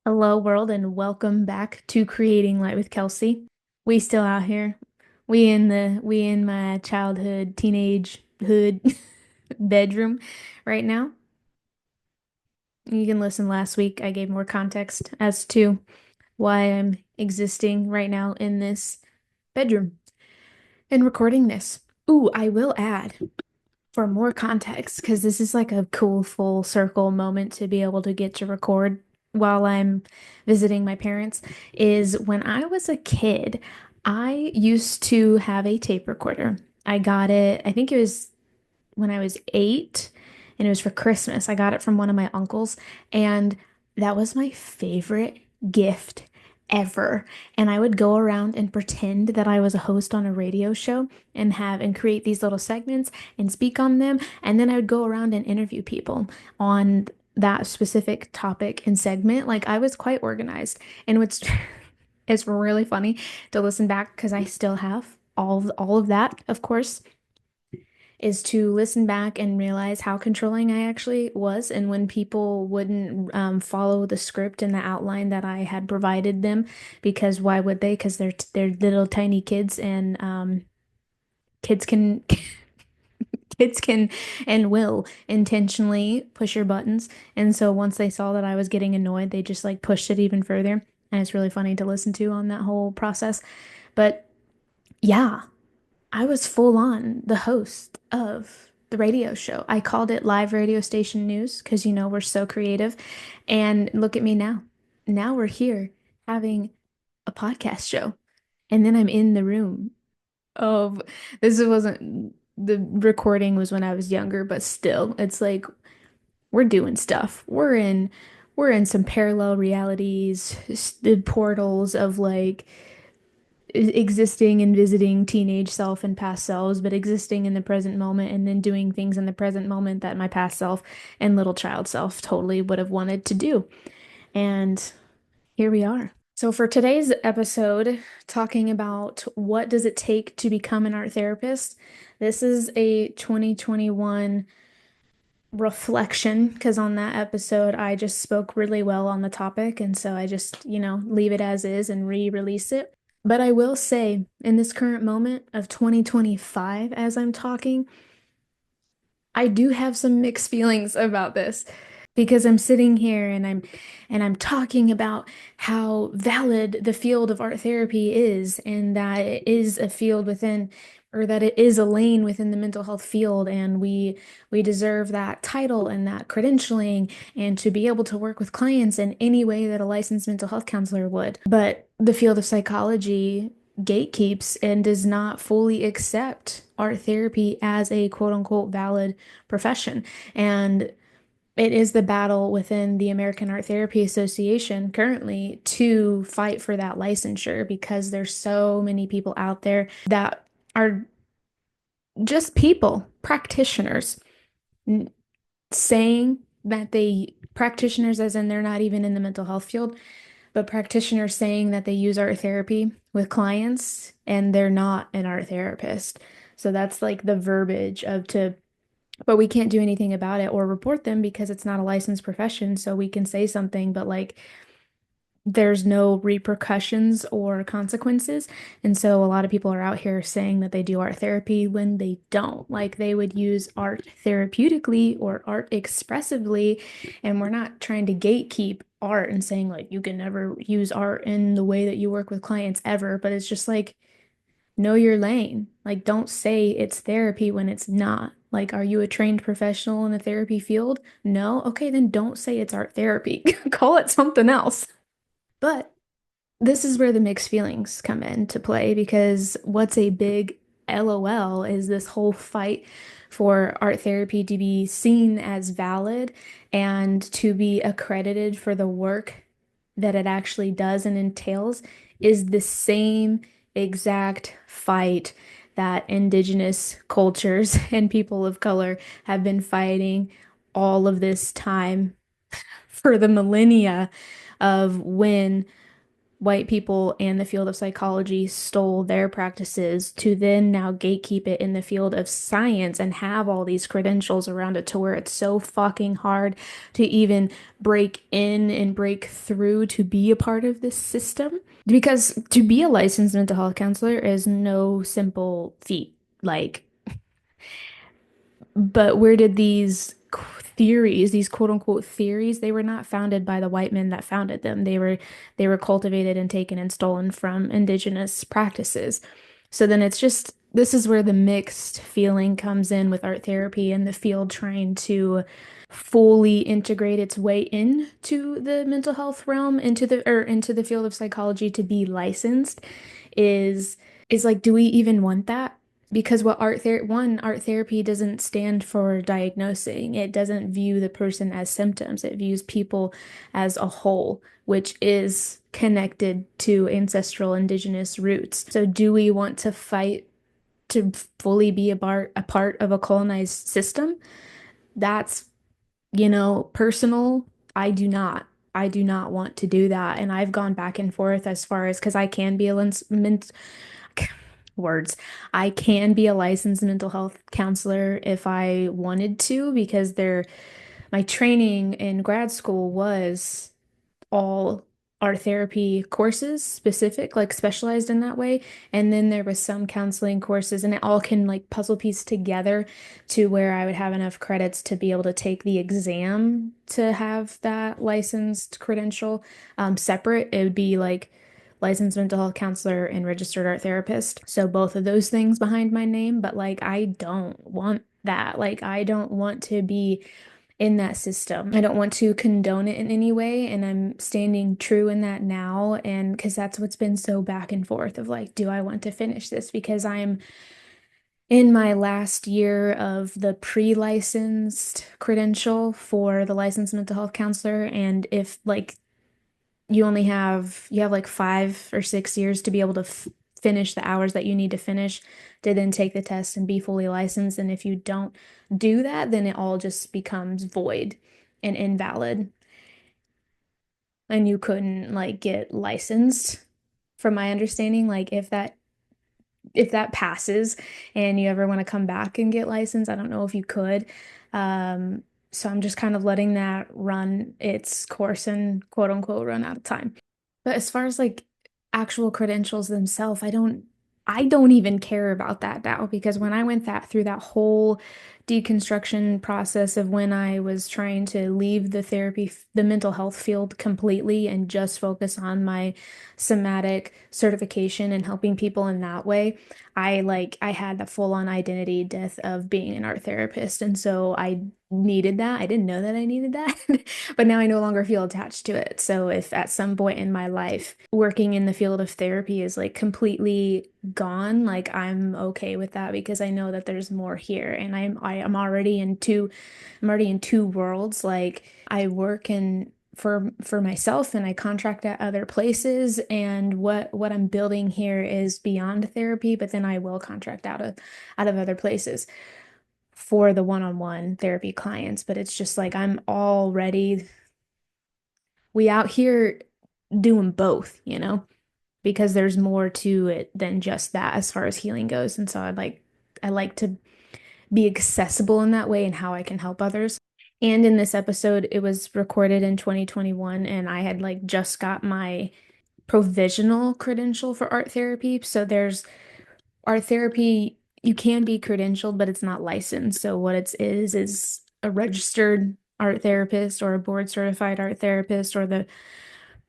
Hello world and welcome back to Creating Light with Kelsey. We still out here. We in my childhood, teenage hood bedroom right now. You can listen last week. I gave more context as to why I'm existing right now in this bedroom and recording this. Ooh, I will add for more context, because this is like a cool full circle moment to be able to get to record while I'm visiting my parents, is when I was a kid, I used to have a tape recorder. I got it, I think it was when I was 8, and it was for Christmas. I got it from one of my uncles, and that was my favorite gift ever. And I would go around and pretend that I was a host on a radio show and create these little segments and speak on them. And then I would go around and interview people on that specific topic and segment. Like I was quite organized. And what's it's really funny to listen back because I still have all of that, of course, is to listen back and realize how controlling I actually was. And when people wouldn't follow the script and the outline that I had provided them, because why would they? Because they're little tiny kids, and kids can kids can and will intentionally push your buttons. And so once they saw that I was getting annoyed, they just like pushed it even further. And it's really funny to listen to on that whole process. But yeah. I was full on the host of the radio show. I called it live radio station news because, we're so creative. And look at me now. Now we're here having a podcast show. And then I'm in the room of this wasn't the recording was when I was younger, but still, it's like we're doing stuff. We're in some parallel realities, the portals of like existing and visiting teenage self and past selves, but existing in the present moment and then doing things in the present moment that my past self and little child self totally would have wanted to do. And here we are. So for today's episode, talking about what does it take to become an art therapist, this is a 2021 reflection because on that episode I just spoke really well on the topic, and so I just, leave it as is and re-release it. But I will say, in this current moment of 2025, as I'm talking, I do have some mixed feelings about this because I'm sitting here and I'm talking about how valid the field of art therapy is, and that it is a field within, or that it is a lane within the mental health field, and we deserve that title and that credentialing and to be able to work with clients in any way that a licensed mental health counselor would. But the field of psychology gatekeeps and does not fully accept art therapy as a quote unquote valid profession. And it is the battle within the American Art Therapy Association currently to fight for that licensure, because there's so many people out there that are just people, practitioners, saying that practitioners, as in they're not even in the mental health field, but practitioners saying that they use art therapy with clients and they're not an art therapist. So that's like the verbiage of to, but we can't do anything about it or report them because it's not a licensed profession. So we can say something, but like there's no repercussions or consequences. And so a lot of people are out here saying that they do art therapy when they don't. Like they would use art therapeutically or art expressively. And we're not trying to gatekeep art and saying like you can never use art in the way that you work with clients ever. But it's just like, know your lane. Like don't say it's therapy when it's not. Like, are you a trained professional in the therapy field? No? Okay, then don't say it's art therapy. Call it something else. But this is where the mixed feelings come into play, because what's a big LOL is this whole fight for art therapy to be seen as valid and to be accredited for the work that it actually does and entails is the same exact fight that indigenous cultures and people of color have been fighting all of this time for the millennia of when white people and the field of psychology stole their practices to then now gatekeep it in the field of science and have all these credentials around it to where it's so fucking hard to even break in and break through to be a part of this system. Because to be a licensed mental health counselor is no simple feat. Like, but where did these theories, these quote unquote theories, they were not founded by the white men that founded them. They were cultivated and taken and stolen from indigenous practices. So then it's just this is where the mixed feeling comes in with art therapy and the field trying to fully integrate its way into the mental health realm, into the field of psychology to be licensed is is like, do we even want that? Because art therapy doesn't stand for diagnosing. It doesn't view the person as symptoms. It views people as a whole, which is connected to ancestral indigenous roots. So do we want to fight to fully be a part of a colonized system? That's, personal. I do not. I do not want to do that. And I've gone back and forth as far as because I can be a words. I can be a licensed mental health counselor if I wanted to because my training in grad school was all art therapy courses specific, like specialized in that way. And then there was some counseling courses, and it all can like puzzle piece together to where I would have enough credits to be able to take the exam to have that licensed credential. Separate, it would be like licensed mental health counselor and registered art therapist. So both of those things behind my name, but like I don't want that. Like I don't want to be in that system. I don't want to condone it in any way, and I'm standing true in that now. And because that's what's been so back and forth of like, do I want to finish this? Because I'm in my last year of the pre-licensed credential for the licensed mental health counselor, and if like you have like 5 or 6 years to be able to finish the hours that you need to finish to then take the test and be fully licensed. And if you don't do that, then it all just becomes void and invalid. And you couldn't like get licensed, from my understanding. Like if that passes and you ever want to come back and get licensed, I don't know if you could. Um, so I'm just kind of letting that run its course and quote unquote run out of time. But as far as like actual credentials themselves, I don't even care about that now because when I went through that whole deconstruction process of when I was trying to leave the mental health field completely and just focus on my somatic certification and helping people in that way, I had the full-on identity death of being an art therapist. And so I needed that. I didn't know that I needed that, but now I no longer feel attached to it. So if at some point in my life working in the field of therapy is like completely gone, like I'm okay with that because I know that there's more here and I am already in two worlds. Like I work in for myself and I contract at other places, and what I'm building here is beyond therapy, but then I will contract out of other places for the one-on-one therapy clients. But it's just like we out here doing both, because there's more to it than just that as far as healing goes. And so I like to be accessible in that way and how I can help others. And in this episode, it was recorded in 2021, and I had like just got my provisional credential for art therapy. So there's art therapy, you can be credentialed, but it's not licensed. So what it is a registered art therapist or a board certified art therapist or the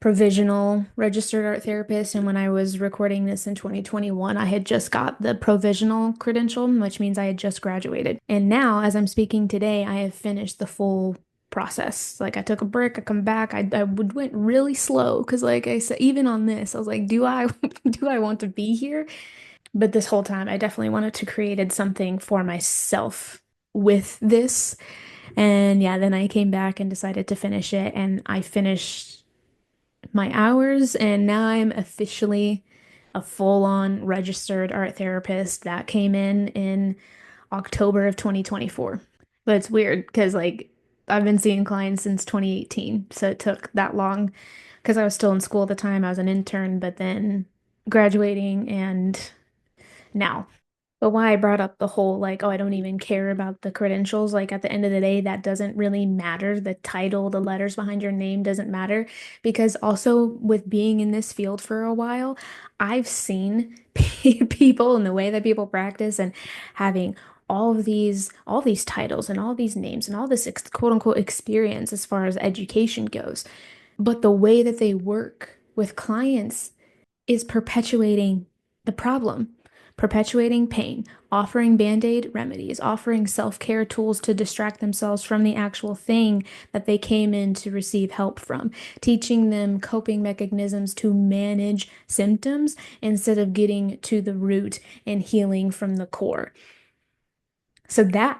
provisional registered art therapist. And when I was recording this in 2021, I had just got the provisional credential, which means I had just graduated. And now, as I'm speaking today, I have finished the full process. Like I took a break, I come back, went really slow because like I said, even on this, I was like, do I do I want to be here? But this whole time, I definitely wanted to create something for myself with this. And yeah, then I came back and decided to finish it, and I finished my hours, and now I'm officially a full-on registered art therapist that came in October of 2024. But it's weird because like I've been seeing clients since 2018, so it took that long because I was still in school at the time. I was an intern, but then graduating and now. But why I brought up the whole like, oh, I don't even care about the credentials. Like at the end of the day, that doesn't really matter. The title, the letters behind your name doesn't matter. Because also with being in this field for a while, I've seen people and the way that people practice and having all these titles and all these names and all this ex quote unquote experience as far as education goes. But the way that they work with clients is perpetuating the problem, perpetuating pain, offering band-aid remedies, offering self-care tools to distract themselves from the actual thing that they came in to receive help from, teaching them coping mechanisms to manage symptoms instead of getting to the root and healing from the core. So that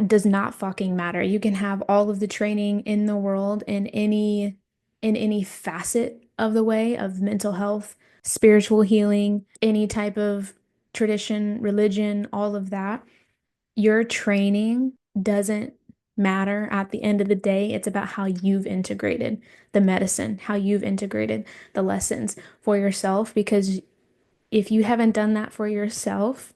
does not fucking matter. You can have all of the training in the world in any facet of the way of mental health, spiritual healing, any type of tradition, religion, all of that. Your training doesn't matter at the end of the day. It's about how you've integrated the medicine, how you've integrated the lessons for yourself, because if you haven't done that for yourself,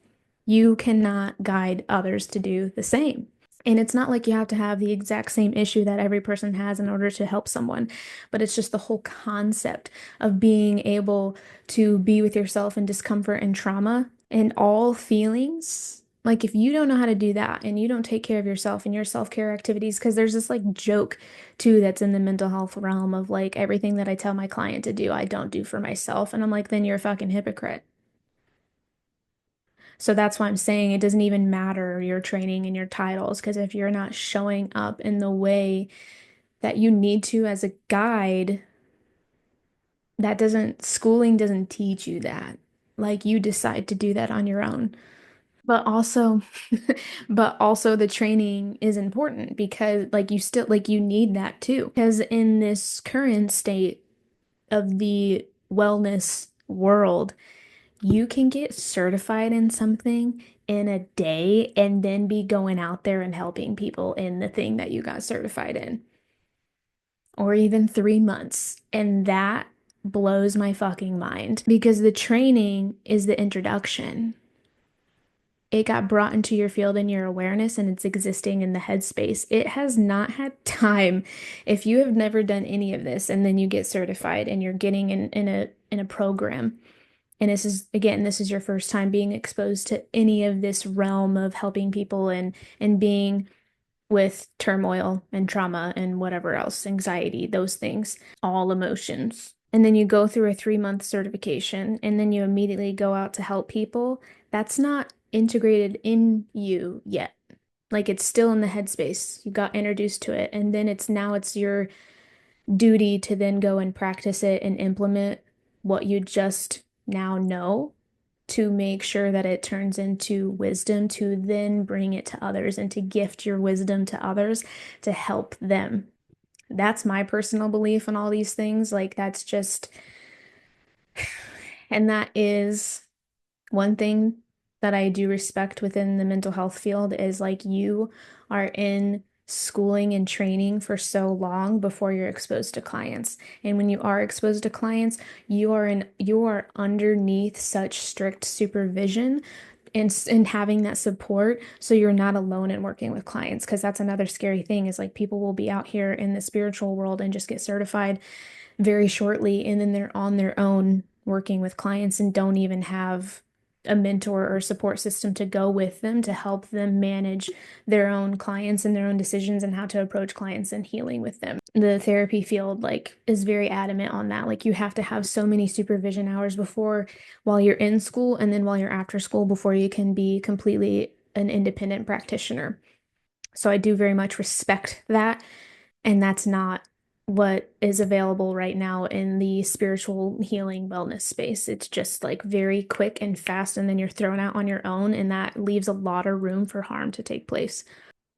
you cannot guide others to do the same. And it's not like you have to have the exact same issue that every person has in order to help someone, but it's just the whole concept of being able to be with yourself in discomfort and trauma and all feelings. Like if you don't know how to do that and you don't take care of yourself and your self-care activities, because there's this like joke too that's in the mental health realm of like everything that I tell my client to do, I don't do for myself. And I'm like, then you're a fucking hypocrite. So that's why I'm saying it doesn't even matter your training and your titles, because if you're not showing up in the way that you need to as a guide, schooling doesn't teach you that. Like you decide to do that on your own. But also, but also the training is important because like you still like you need that too. Because in this current state of the wellness world, you can get certified in something in a day and then be going out there and helping people in the thing that you got certified in, or even 3 months. And that blows my fucking mind because the training is the introduction. It got brought into your field and your awareness and it's existing in the headspace. It has not had time. If you have never done any of this and then you get certified and you're getting in a program. And this is, again, this is your first time being exposed to any of this realm of helping people and being with turmoil and trauma and whatever else, anxiety, those things, all emotions. And then you go through a 3 month certification and then you immediately go out to help people. That's not integrated in you yet. Like it's still in the headspace. You got introduced to it. And then it's your duty to then go and practice it and implement what you just now know to make sure that it turns into wisdom to then bring it to others and to gift your wisdom to others to help them. That's my personal belief in all these things. Like that's just, and that is one thing that I do respect within the mental health field is like you are in schooling and training for so long before you're exposed to clients. And when you are exposed to clients, you are underneath such strict supervision and having that support so you're not alone in working with clients, because that's another scary thing is like people will be out here in the spiritual world and just get certified very shortly, and then they're on their own working with clients and don't even have a mentor or support system to go with them to help them manage their own clients and their own decisions and how to approach clients and healing with them. The therapy field like is very adamant on that. Like you have to have so many supervision hours before while you're in school and then while you're after school before you can be completely an independent practitioner. So I do very much respect that. And that's not what is available right now in the spiritual healing wellness space. It's just like very quick and fast, and then you're thrown out on your own, and that leaves a lot of room for harm to take place.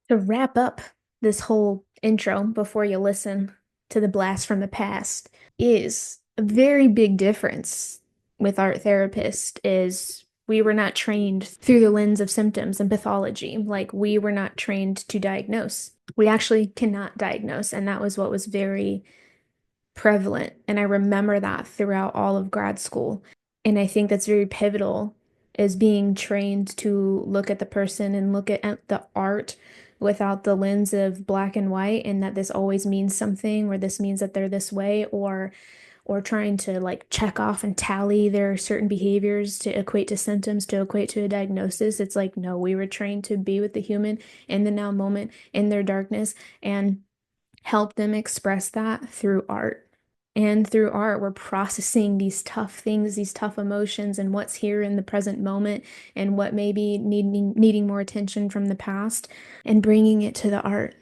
To wrap up this whole intro before you listen to the blast from the past is a very big difference with art therapist is we were not trained through the lens of symptoms and pathology. Like we were not trained to diagnose. We actually cannot diagnose, and that was what was very prevalent. And I remember that throughout all of grad school. And I think that's very pivotal is being trained to look at the person and look at the art without the lens of black and white, and that this always means something, or this means that they're this way, or trying to like check off and tally their certain behaviors to equate to symptoms, to equate to a diagnosis. It's like, no, we were trained to be with the human in the now moment, in their darkness, and help them express that through art. And through art, we're processing these tough things, these tough emotions, and what's here in the present moment, and what may be needing more attention from the past, and bringing it to the art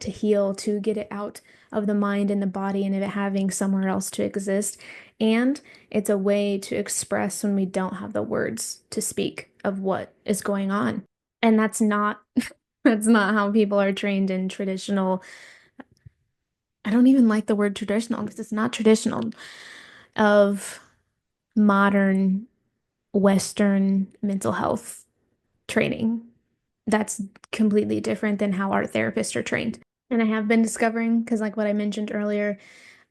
to heal, to get it out of the mind and the body, and of it having somewhere else to exist. And it's a way to express when we don't have the words to speak of what is going on. And that's not that's not how people are trained in traditional. I don't even like the word traditional because it's not traditional of modern Western mental health training. That's completely different than how art therapists are trained. And I have been discovering, because like what I mentioned earlier,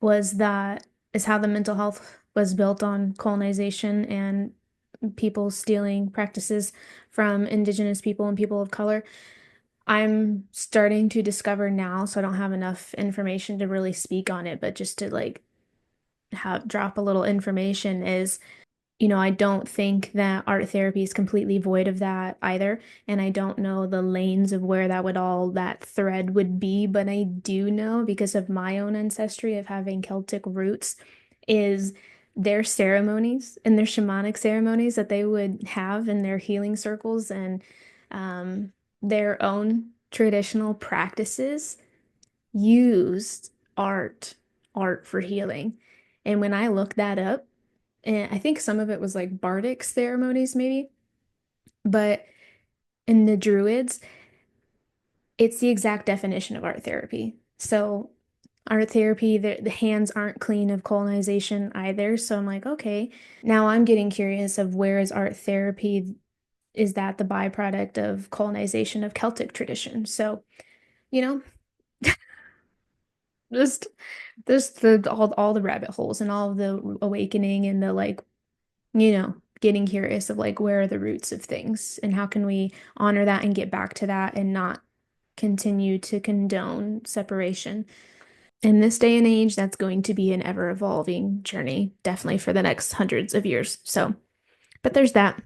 was that is how the mental health was built on colonization and people stealing practices from indigenous people and people of color. I'm starting to discover now, so I don't have enough information to really speak on it, but just to like have drop a little information is, I don't think that art therapy is completely void of that either. And I don't know the lanes of where that thread would be, but I do know because of my own ancestry of having Celtic roots, is their ceremonies and their shamanic ceremonies that they would have in their healing circles, and their own traditional practices used art for healing. And when I looked that up, and I think some of it was like bardic ceremonies, maybe, but in the Druids, it's the exact definition of art therapy. So, art therapy, the hands aren't clean of colonization either. So, I'm like, okay, now I'm getting curious of where is art therapy? Is that the byproduct of colonization of Celtic tradition? So, you know, just all the rabbit holes and all of the awakening and the like, getting curious of like where are the roots of things and how can we honor that and get back to that and not continue to condone separation. In this day and age, that's going to be an ever evolving journey, definitely for the next hundreds of years. So, but there's that.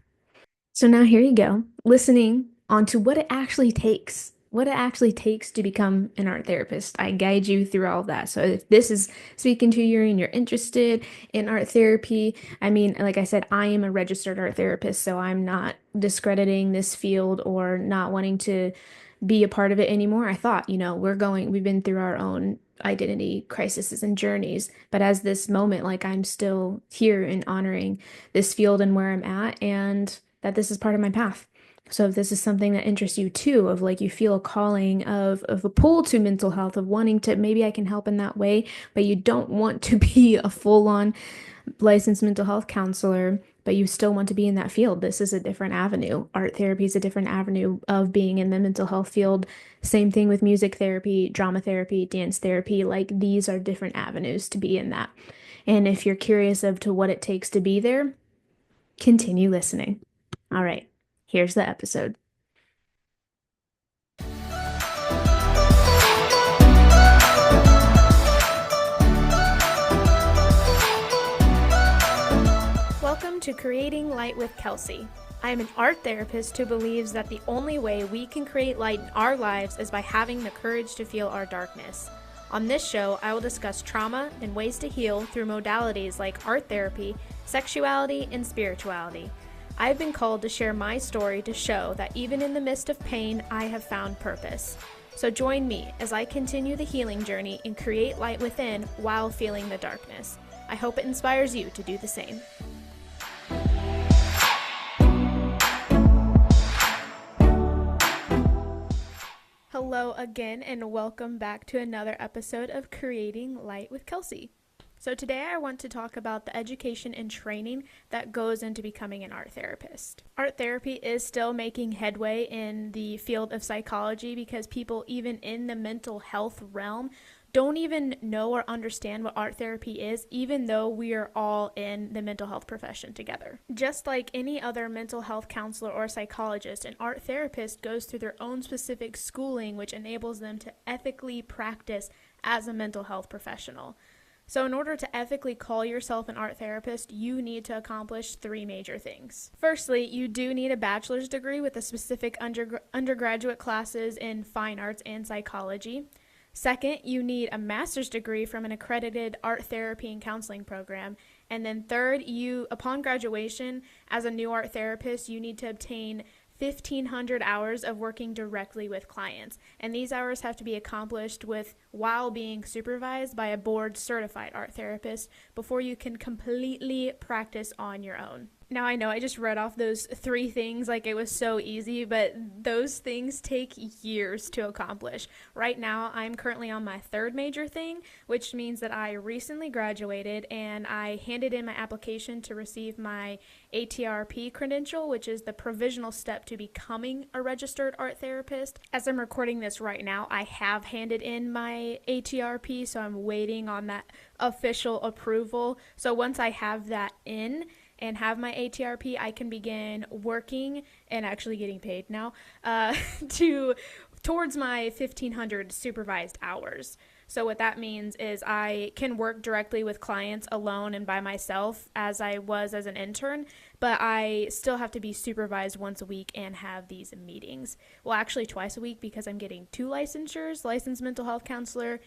So now here you go, listening onto what it actually takes to become an art therapist. I guide you through all of that. So if this is speaking to you and you're interested in art therapy, I mean, like I said, I am a registered art therapist, so I'm not discrediting this field or not wanting to be a part of it anymore. I thought, we've been through our own identity crises and journeys, but as this moment, like I'm still here and honoring this field and where I'm at, and that this is part of my path. So if this is something that interests you too, of like you feel a calling of a pull to mental health, of wanting to maybe I can help in that way, but you don't want to be a full-on licensed mental health counselor, but you still want to be in that field. This is a different avenue. Art therapy is a different avenue of being in the mental health field. Same thing with music therapy, drama therapy, dance therapy. Like these are different avenues to be in that. And if you're curious of to what it takes to be there, continue listening. All right, here's the episode. Welcome to Creating Light with Kelsey. I am an art therapist who believes that the only way we can create light in our lives is by having the courage to feel our darkness. On this show, I will discuss trauma and ways to heal through modalities like art therapy, sexuality, and spirituality. I've been called to share my story to show that even in the midst of pain, I have found purpose. So join me as I continue the healing journey and create light within while feeling the darkness. I hope it inspires you to do the same. Hello again, and welcome back to another episode of Creating Light with Kelsey. So today I want to talk about the education and training that goes into becoming an art therapist. Art therapy is still making headway in the field of psychology because people even in the mental health realm don't even know or understand what art therapy is, even though we are all in the mental health profession together. Just like any other mental health counselor or psychologist, an art therapist goes through their own specific schooling, which enables them to ethically practice as a mental health professional. So in order to ethically call yourself an art therapist, you need to accomplish three major things. Firstly, you do need a bachelor's degree with a specific undergraduate classes in fine arts and psychology. Second, you need a master's degree from an accredited art therapy and counseling program. And then third, upon graduation as a new art therapist, you need to obtain 1,500 hours of working directly with clients. And these hours have to be accomplished while being supervised by a board certified art therapist before you can completely practice on your own. Now, I know I just read off those three things like it was so easy, but those things take years to accomplish. Right now, I'm currently on my third major thing, which means that I recently graduated and I handed in my application to receive my ATRP credential, which is the provisional step to becoming a registered art therapist. As I'm recording this right now, I have handed in my ATRP, so I'm waiting on that official approval. So once I have that in and have my ATRP, I can begin working and actually getting paid now towards my 1,500 supervised hours. So what that means is I can work directly with clients alone and by myself as I was as an intern, but I still have to be supervised once a week and have these meetings. Well, actually twice a week because I'm getting 2 licensures, licensed mental health counselor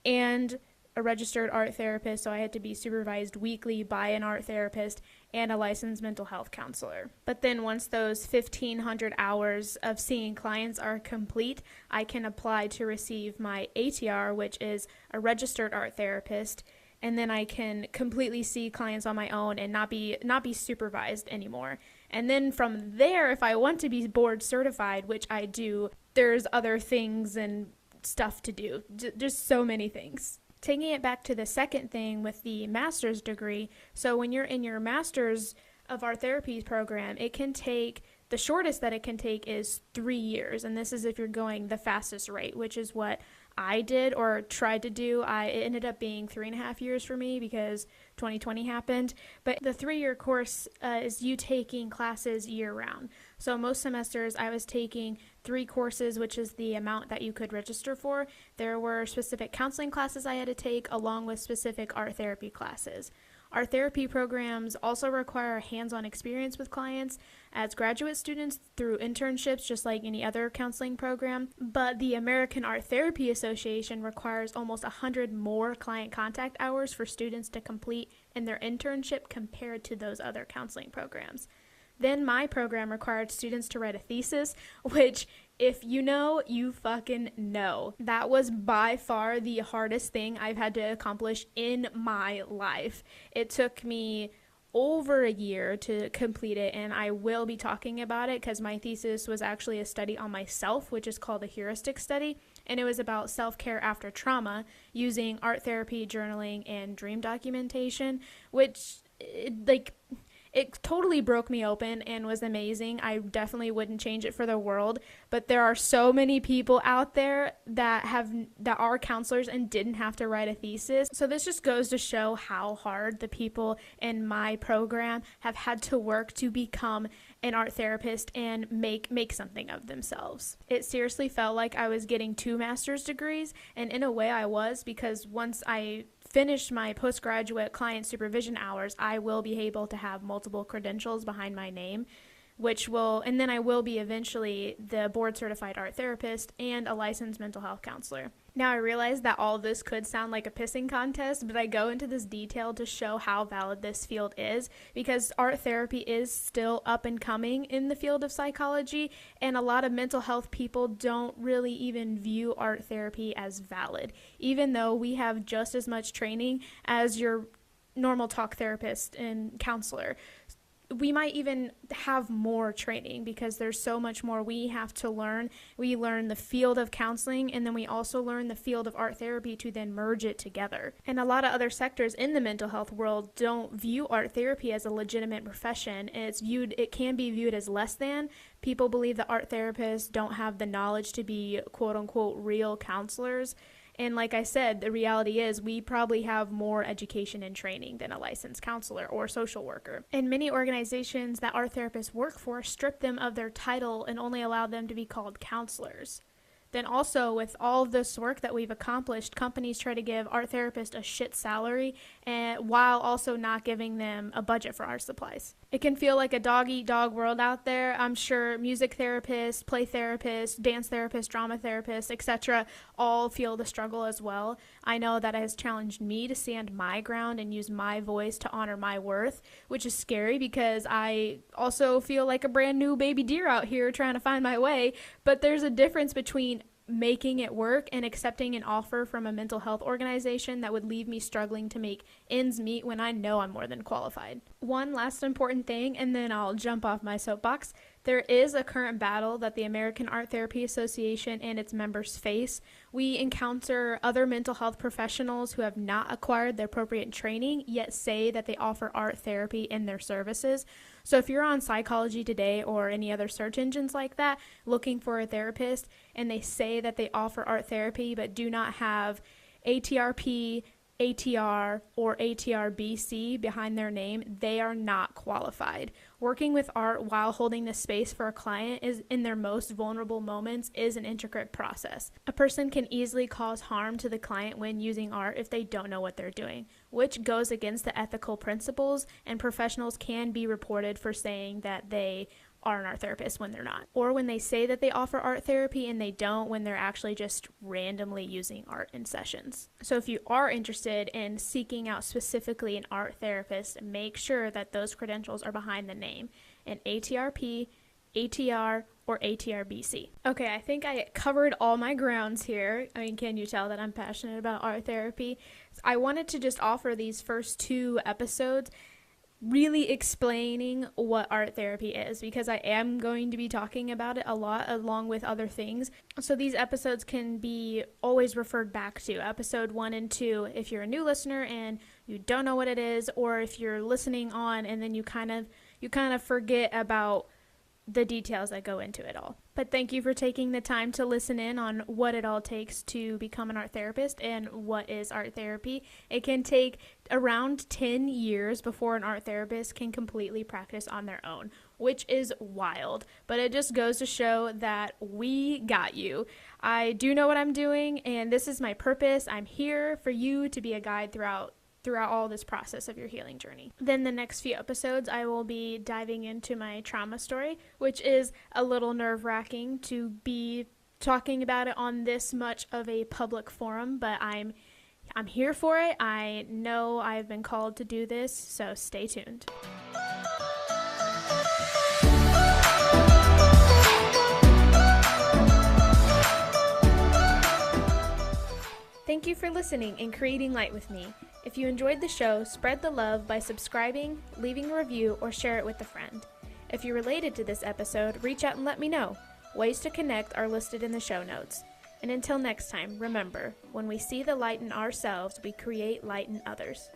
and a registered art therapist, so I had to be supervised weekly by an art therapist and a licensed mental health counselor. But then once those 1,500 hours of seeing clients are complete, I can apply to receive my ATR, which is a registered art therapist, and then I can completely see clients on my own and not be supervised anymore. And then from there, if I want to be board certified, which I do, there's other things and stuff to do. Just so many things. Taking it back to the second thing with the master's degree, so when you're in your master's of art therapy program, the shortest that it can take is 3 years, and this is if you're going the fastest rate, which is what I did or tried to do. It ended up being 3.5 years for me because 2020 happened, but the 3-year course is you taking classes year-round. So most semesters I was taking 3 courses, which is the amount that you could register for. There were specific counseling classes I had to take along with specific art therapy classes. Art therapy programs also require hands-on experience with clients as graduate students through internships, just like any other counseling program. But the American Art Therapy Association requires almost 100 more client contact hours for students to complete in their internship compared to those other counseling programs. Then my program required students to write a thesis, which if you know, you fucking know. That was by far the hardest thing I've had to accomplish in my life. It took me over a year to complete it, and I will be talking about it because my thesis was actually a study on myself, which is called a heuristic study, and it was about self-care after trauma using art therapy, journaling, and dream documentation, which it totally broke me open and was amazing. I definitely wouldn't change it for the world, but there are so many people out there that are counselors and didn't have to write a thesis. So this just goes to show how hard the people in my program have had to work to become an art therapist and make something of themselves. It seriously felt like I was getting 2 master's degrees, and in a way I was, because once I finish my postgraduate client supervision hours, I will be able to have multiple credentials behind my name, and then I will be eventually the board certified art therapist and a licensed mental health counselor. Now I realize that all of this could sound like a pissing contest, but I go into this detail to show how valid this field is, because art therapy is still up and coming in the field of psychology, and a lot of mental health people don't really even view art therapy as valid, even though we have just as much training as your normal talk therapist and counselor. We might even have more training because there's so much more we have to learn. We learn the field of counseling, and then we also learn the field of art therapy to then merge it together. And a lot of other sectors in the mental health world don't view art therapy as a legitimate profession. It can be viewed as less than. People believe that art therapists don't have the knowledge to be quote unquote real counselors. And like I said, the reality is we probably have more education and training than a licensed counselor or social worker. And many organizations that art therapists work for strip them of their title and only allow them to be called counselors. Then also, with all of this work that we've accomplished, companies try to give art therapists a shit salary while also not giving them a budget for art supplies. It can feel like a dog-eat-dog world out there. I'm sure music therapists, play therapists, dance therapists, drama therapists, etc. all feel the struggle as well. I know that it has challenged me to stand my ground and use my voice to honor my worth, which is scary because I also feel like a brand new baby deer out here trying to find my way. But there's a difference between making it work and accepting an offer from a mental health organization that would leave me struggling to make ends meet when I know I'm more than qualified. One last important thing, and then I'll jump off my soapbox. There is a current battle that the American Art Therapy Association and its members face. We encounter other mental health professionals who have not acquired the appropriate training, yet say that they offer art therapy in their services. So if you're on Psychology Today or any other search engines like that, looking for a therapist, and they say that they offer art therapy but do not have ATRP, ATR, or ATRBC behind their name, they are not qualified. Working with art while holding the space for a client is in their most vulnerable moments is an intricate process. A person can easily cause harm to the client when using art if they don't know what they're doing, which goes against the ethical principles, and professionals can be reported for saying that they are an art therapist when they're not, or when they say that they offer art therapy and they don't, when they're actually just randomly using art in sessions. So if you are interested in seeking out specifically an art therapist, make sure that those credentials are behind the name, an ATRP, ATR, or ATRBC. Okay, I think I covered all my grounds here. I mean, can you tell that I'm passionate about art therapy? I wanted to just offer these first 2 episodes really explaining what art therapy is, because I am going to be talking about it a lot along with other things. So these episodes can be always referred back to, episode 1 and 2, if you're a new listener and you don't know what it is, or if you're listening on and then you kind of forget about the details that go into it all. But thank you for taking the time to listen in on what it all takes to become an art therapist and what is art therapy. It can take around 10 years before an art therapist can completely practice on their own, which is wild. But it just goes to show that we got you. I do know what I'm doing, and this is my purpose. I'm here for you to be a guide throughout all this process of your healing journey. Then the next few episodes, I will be diving into my trauma story, which is a little nerve-wracking to be talking about it on this much of a public forum, but I'm here for it. I know I've been called to do this, so stay tuned. Thank you for listening and creating light with me. If you enjoyed the show, spread the love by subscribing, leaving a review, or share it with a friend. If you're related to this episode, reach out and let me know. Ways to connect are listed in the show notes. And until next time, remember, when we see the light in ourselves, we create light in others.